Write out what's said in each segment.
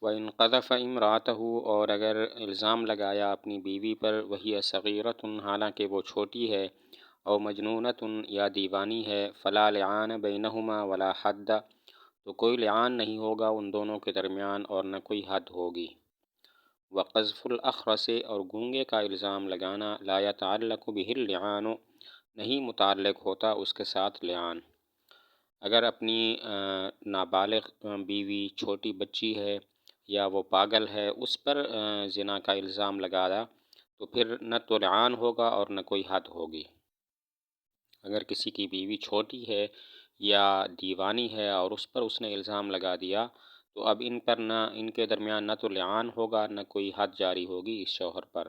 وَإِنْ قَذَفَ امْرَأَتَهُ، اور اگر الزام لگایا اپنی بیوی پر، وَهِيَ صَغِيرَةٌ، حالانکہ وہ چھوٹی ہے، او مجنونۃ، یا دیوانی ہے، فَلَا لِعَانَ بَيْنَهُمَا وَلَا حَدَّ، تو کوئی لعان نہیں ہوگا ان دونوں کے درمیان اور نہ کوئی حد ہوگی۔ وَقَذْفُ الْأَخْرَسِ، اور گونگے کا الزام لگانا، لا يتعلق بہ اللعان، نہیں متعلق ہوتا اس کے ساتھ لعان۔ اگر اپنی نابالغ بیوی چھوٹی بچی ہے یا وہ پاگل ہے، اس پر زنا کا الزام لگایا تو پھر نہ تو لعان ہوگا اور نہ کوئی حد ہوگی۔ اگر کسی کی بیوی چھوٹی ہے یا دیوانی ہے اور اس پر اس نے الزام لگا دیا تو اب ان کے درمیان نہ تو لعان ہوگا نہ کوئی حد جاری ہوگی اس شوہر پر۔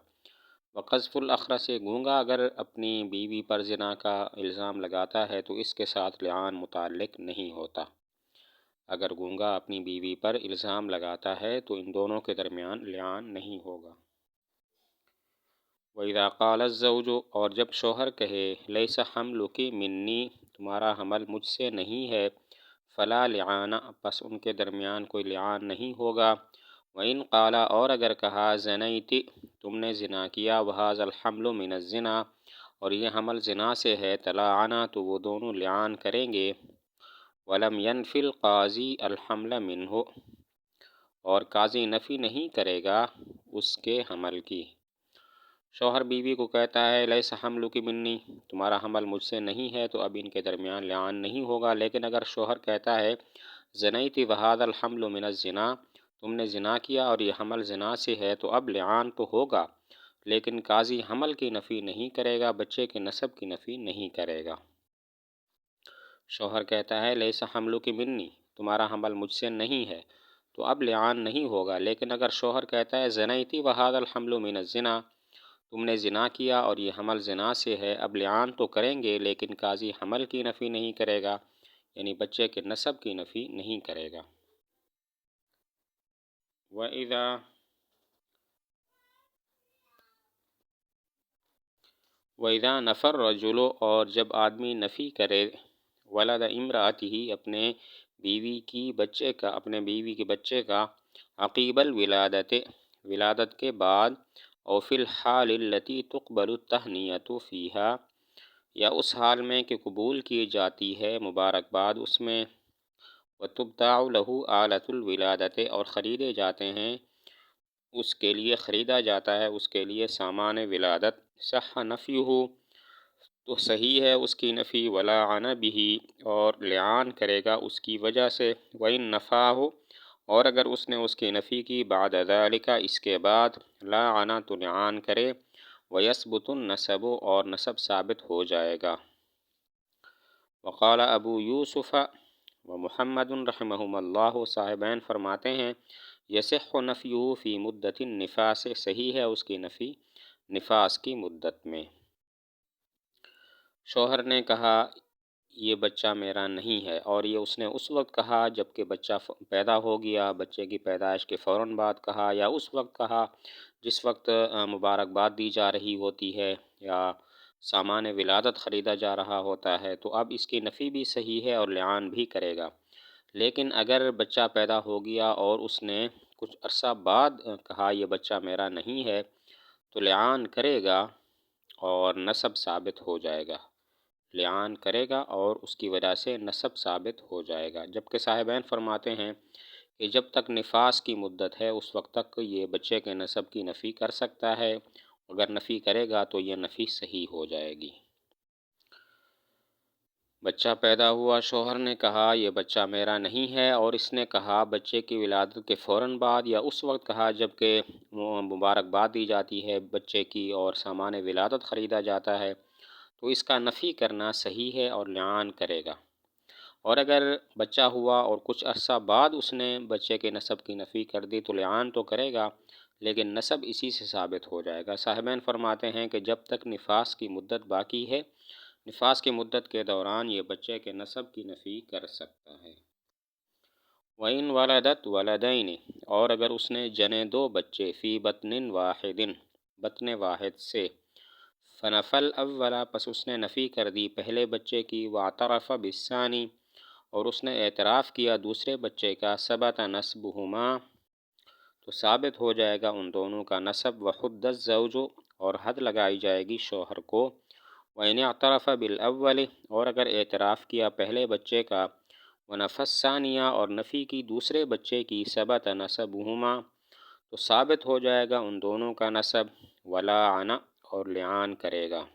وقذف الاخرس، گونگا اگر اپنی بیوی پر زنا کا الزام لگاتا ہے تو اس کے ساتھ لعان متعلق نہیں ہوتا۔ اگر گونگا اپنی بیوی پر الزام لگاتا ہے تو ان دونوں کے درمیان لعان نہیں ہوگا۔ وَإِذَا قَالَ الزَّوْجُ، اور جب شوہر کہے، لَيْسَ حَمْلُكِ مِنِّي، تمہارا حمل مجھ سے نہیں ہے، فَلَا لِعَانَ، پس ان کے درمیان کوئی لعان نہیں ہوگا۔ وَإِنْ قَالَ، اور اگر کہا، زَنَيْتِ، تم نے زنا کیا، وَهَذَا الْحَمْلُ مِنَ الزِّنَا، اور یہ حمل زنا سے ہے، تَلَاعَنَا، تو وہ دونوں لعان کریں گے۔ وَلَمْ يَنْفِ الْقَاضِي الْحَمْلَ مِنْهُ، اور قاضی نفی نہیں کرے گا اس کے حمل کی۔ شوہر بیوی کو کہتا ہے، لیس حملک منی، تمہارا حمل مجھ سے نہیں ہے، تو اب ان کے درمیان لعان نہیں ہوگا۔ لیکن اگر شوہر کہتا ہے، زنیت وہذا الحمل من الزنا، تم نے زنا کیا اور یہ حمل زنا سے ہے، تو اب لعان تو ہوگا، لیکن قاضی حمل کی نفی نہیں کرے گا، بچے کے نسب کی نفی نہیں کرے گا۔ شوہر کہتا ہے، لیس حملک منی، تمہارا حمل مجھ سے نہیں ہے، تو اب لعان نہیں ہوگا۔ لیکن اگر شوہر کہتا ہے، زنیت وہذا الحمل من الزنا، تم نے زنا کیا اور یہ حمل زنا سے ہے، اب لعان تو کریں گے لیکن قاضی حمل کی نفی نہیں کرے گا، یعنی بچے کے نسب کی نفی نہیں کرے گا۔ وَإِذَا نَفَى الرَّجُلُ، اور جب آدمی نفی کرے، وَلَدَ امرأتہ، اپنے بیوی کے بچے کا، عقیب الولادت، ولادت کے بعد، او فی الحال التی تقبل التہنیۃ فیہا، یا اس حال میں کہ قبول کی جاتی ہے مبارکباد اس میں، وتبتاع لہ آلۃ الولادت، اور خریدے جاتے ہیں اس کے لیے، خریدا جاتا ہے اس کے لیے سامان ولادت، صح نفیہ، تو صحیح ہے اس کی نفی، ولعن بہ، اور لعان کرے گا اس کی وجہ سے، وَإِن نفاہ، اور اگر اس نے اس کی نفی کی، بعد ذالک، اس کے بعد، لعن، تو لعان کرے، وَيَثْبُتُ النَّسَبُ، اور نسب ثابت ہو جائے گا۔ وقال ابو یوسف و محمد رحمہم اللہ، صاحبین فرماتے ہیں، یصح نفیہ فی مدت النفاس، صحیح ہے اس کی نفی نفاس کی مدت میں۔ شوہر نے کہا، یہ بچہ میرا نہیں ہے، اور یہ اس نے اس وقت کہا جب کہ بچہ پیدا ہو گیا، بچے کی پیدائش کے فوراً بعد کہا، یا اس وقت کہا جس وقت مبارکباد دی جا رہی ہوتی ہے یا سامان ولادت خریدا جا رہا ہوتا ہے، تو اب اس کی نفی بھی صحیح ہے اور لعان بھی کرے گا۔ لیکن اگر بچہ پیدا ہو گیا اور اس نے کچھ عرصہ بعد کہا یہ بچہ میرا نہیں ہے، تو لعان کرے گا اور نسب ثابت ہو جائے گا، لعان کرے گا اور اس کی وجہ سے نسب ثابت ہو جائے گا۔ جبکہ صاحبین فرماتے ہیں کہ جب تک نفاس کی مدت ہے اس وقت تک یہ بچے کے نسب کی نفی کر سکتا ہے، اگر نفی کرے گا تو یہ نفی صحیح ہو جائے گی۔ بچہ پیدا ہوا، شوہر نے کہا یہ بچہ میرا نہیں ہے، اور اس نے کہا بچے کی ولادت کے فوراً بعد یا اس وقت کہا جب کہ مبارکباد دی جاتی ہے بچے کی اور سامان ولادت خریدا جاتا ہے، تو اس کا نفی کرنا صحیح ہے اور لعان کرے گا۔ اور اگر بچہ ہوا اور کچھ عرصہ بعد اس نے بچے کے نسب کی نفی کر دی تو لعان تو کرے گا لیکن نسب اسی سے ثابت ہو جائے گا۔ صاحبین فرماتے ہیں کہ جب تک نفاس کی مدت باقی ہے، نفاس کی مدت کے دوران یہ بچے کے نسب کی نفی کر سکتا ہے۔ وَإِن وَلَدَتْ وَلَدَيْنِ، اور اگر اس نے جنے دو بچے، فی بطن واحد، بطن واحد سے، فَنَفَى الْأَوَّلَ، پس اس نے نفی کر دی پہلے بچے کی، وَاعْتَرَفَ بِالثَّانِي، اور اس نے اعتراف کیا دوسرے بچے کا، ثبت نسبہما، تو ثابت ہو جائے گا ان دونوں کا نسب، وحد الزوج، اور حد لگائی جائے گی شوہر کو، وَإِنِ اعْتَرَفَ بِالْأَوَّلِ، اور اگر اعتراف کیا پہلے بچے کا، وَنَفَى الثَّانِيَہ، اور نفی کی دوسرے بچے کی، ثبت نسبہما، تو ثابت ہو جائے گا ان دونوں کا نسب، وَلَاعَنَ، اور لعان کرے گا۔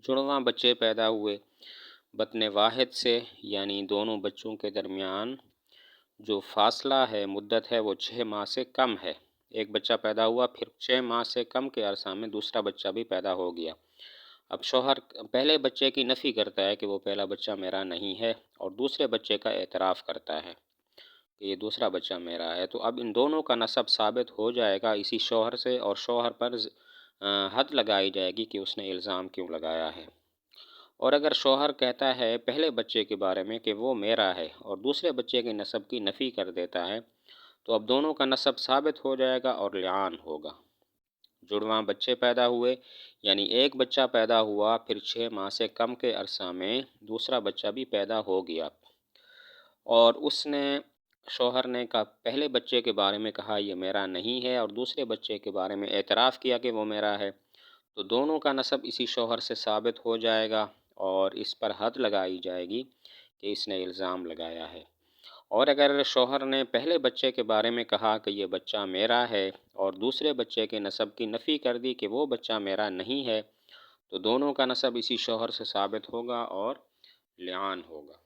جڑواں بچے پیدا ہوئے بطن واحد سے، یعنی دونوں بچوں کے درمیان جو فاصلہ ہے، مدت ہے، وہ 6 ماہ سے کم ہے۔ ایک بچہ پیدا ہوا، پھر 6 ماہ سے کم کے عرصہ میں دوسرا بچہ بھی پیدا ہو گیا۔ اب شوہر پہلے بچے کی نفی کرتا ہے کہ وہ پہلا بچہ میرا نہیں ہے، اور دوسرے بچے کا اعتراف کرتا ہے کہ یہ دوسرا بچہ میرا ہے، تو اب ان دونوں کا نسب ثابت ہو جائے گا اسی شوہر سے، اور شوہر پر حد لگائی جائے گی کہ اس نے الزام کیوں لگایا ہے۔ اور اگر شوہر کہتا ہے پہلے بچے کے بارے میں کہ وہ میرا ہے، اور دوسرے بچے کے نسب کی نفی کر دیتا ہے، تو اب دونوں کا نسب ثابت ہو جائے گا اور لعان ہوگا۔ جڑواں بچے پیدا ہوئے، یعنی ایک بچہ پیدا ہوا، پھر 6 ماہ سے کم کے عرصہ میں دوسرا بچہ بھی پیدا ہو گیا، اور اس نے شوہر نے کہا پہلے بچے کے بارے میں کہا یہ میرا نہیں ہے، اور دوسرے بچے کے بارے میں اعتراف کیا کہ وہ میرا ہے، تو دونوں کا نسب اسی شوہر سے ثابت ہو جائے گا، اور اس پر حد لگائی جائے گی کہ اس نے الزام لگایا ہے۔ اور اگر شوہر نے پہلے بچے کے بارے میں کہا کہ یہ بچہ میرا ہے، اور دوسرے بچے کے نسب کی نفی کر دی کہ وہ بچہ میرا نہیں ہے، تو دونوں کا نسب اسی شوہر سے ثابت ہوگا اور لعان ہوگا۔